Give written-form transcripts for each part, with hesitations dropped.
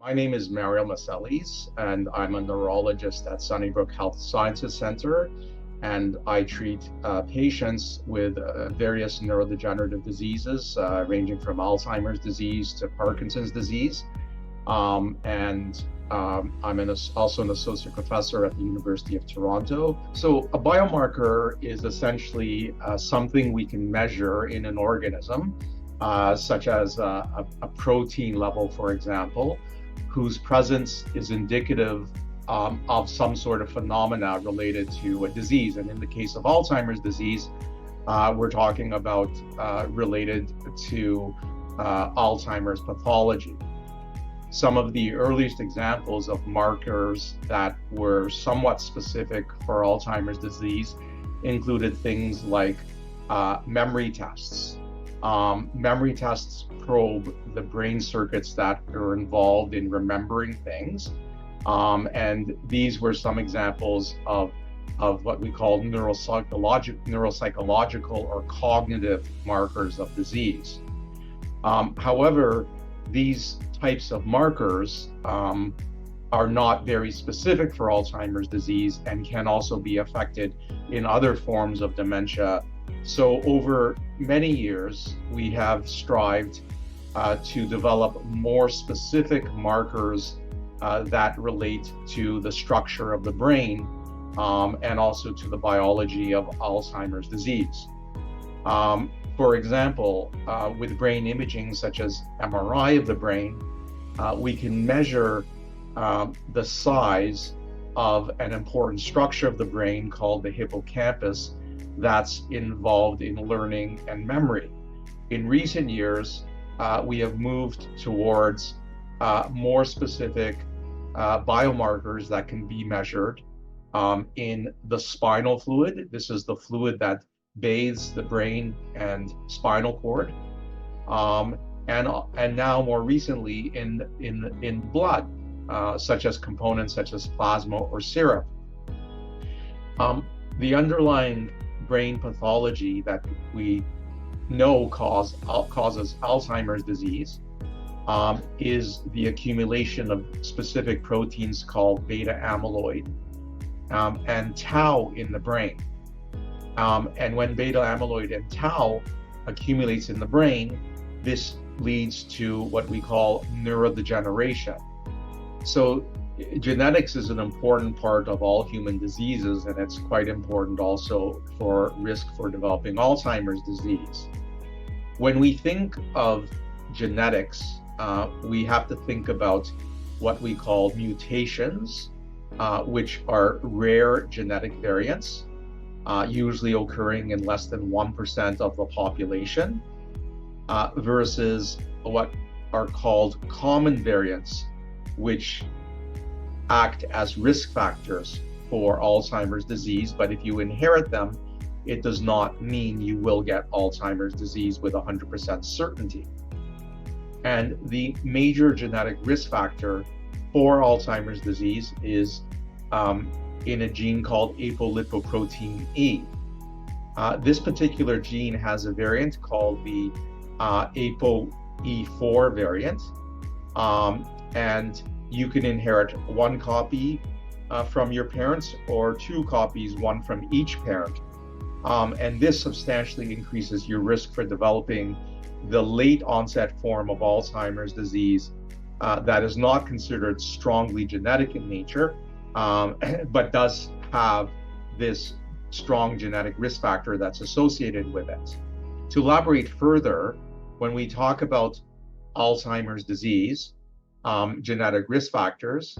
My name is Mario Masellis, and I'm a neurologist at Sunnybrook Health Sciences Center, and I treat patients with various neurodegenerative diseases, ranging from Alzheimer's disease to Parkinson's disease. I'm also an associate professor at the University of Toronto. So a biomarker is essentially something we can measure in an organism, such as a protein level, for example, whose presence is indicative of some sort of phenomena related to a disease. And in the case of Alzheimer's disease, we're talking about related to Alzheimer's pathology. Some of the earliest examples of markers that were somewhat specific for Alzheimer's disease included things like memory tests. Memory tests probe the brain circuits that are involved in remembering things. And these were some examples of what we call neuropsychological or cognitive markers of disease. However, these types of markers are not very specific for Alzheimer's disease and can also be affected in other forms of dementia. So over many years, we have strived to develop more specific markers that relate to the structure of the brain and also to the biology of Alzheimer's disease. For example, with brain imaging such as MRI of the brain, we can measure the size of an important structure of the brain called the hippocampus that's involved in learning and memory. In recent years, we have moved towards more specific biomarkers that can be measured in the spinal fluid. This is the fluid that bathes the brain and spinal cord, and now more recently in blood, such as components such as plasma or serum. The underlying brain pathology that we know causes Alzheimer's disease is the accumulation of specific proteins called beta amyloid and tau in the brain. And when beta amyloid and tau accumulates in the brain, this leads to what we call neurodegeneration. So genetics is an important part of all human diseases, and it's quite important also for risk for developing Alzheimer's disease. When we think of genetics, we have to think about what we call mutations, which are rare genetic variants, usually occurring in less than 1% of the population, versus what are called common variants, which act as risk factors for Alzheimer's disease. But if you inherit them, it does not mean you will get Alzheimer's disease with 100% certainty. And the major genetic risk factor for Alzheimer's disease is in a gene called apolipoprotein E. This particular gene has a variant called the ApoE4 variant, and you can inherit one copy from your parents or two copies, one from each parent. And this substantially increases your risk for developing the late onset form of Alzheimer's disease that is not considered strongly genetic in nature, but does have this strong genetic risk factor that's associated with it. To elaborate further, when we talk about Alzheimer's disease, genetic risk factors,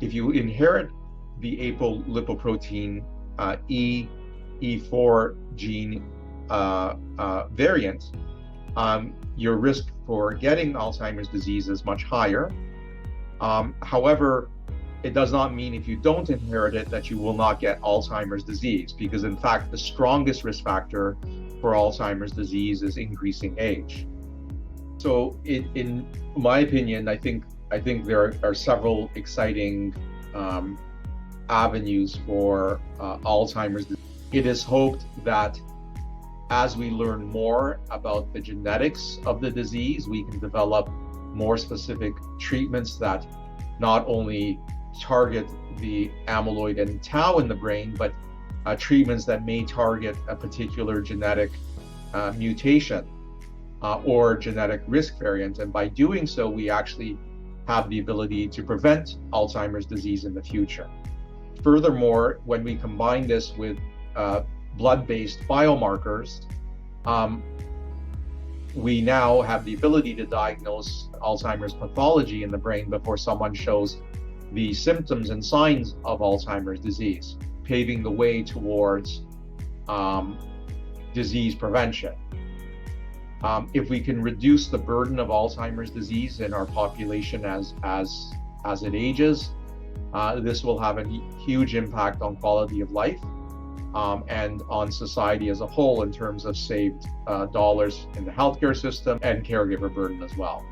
if you inherit the apolipoprotein E4 gene variant, your risk for getting Alzheimer's disease is much higher. However, it does not mean if you don't inherit it that you will not get Alzheimer's disease, because in fact, the strongest risk factor for Alzheimer's disease is increasing age. So in my opinion, I think there are several exciting avenues for Alzheimer's disease. It is hoped that as we learn more about the genetics of the disease, we can develop more specific treatments that not only target the amyloid and tau in the brain, but treatments that may target a particular genetic mutation or genetic risk variant. And by doing so, we actually have the ability to prevent Alzheimer's disease in the future. Furthermore, when we combine this with blood-based biomarkers, we now have the ability to diagnose Alzheimer's pathology in the brain before someone shows the symptoms and signs of Alzheimer's disease, paving the way towards disease prevention. If we can reduce the burden of Alzheimer's disease in our population as it ages, this will have a huge impact on quality of life and on society as a whole in terms of saved dollars in the healthcare system and caregiver burden as well.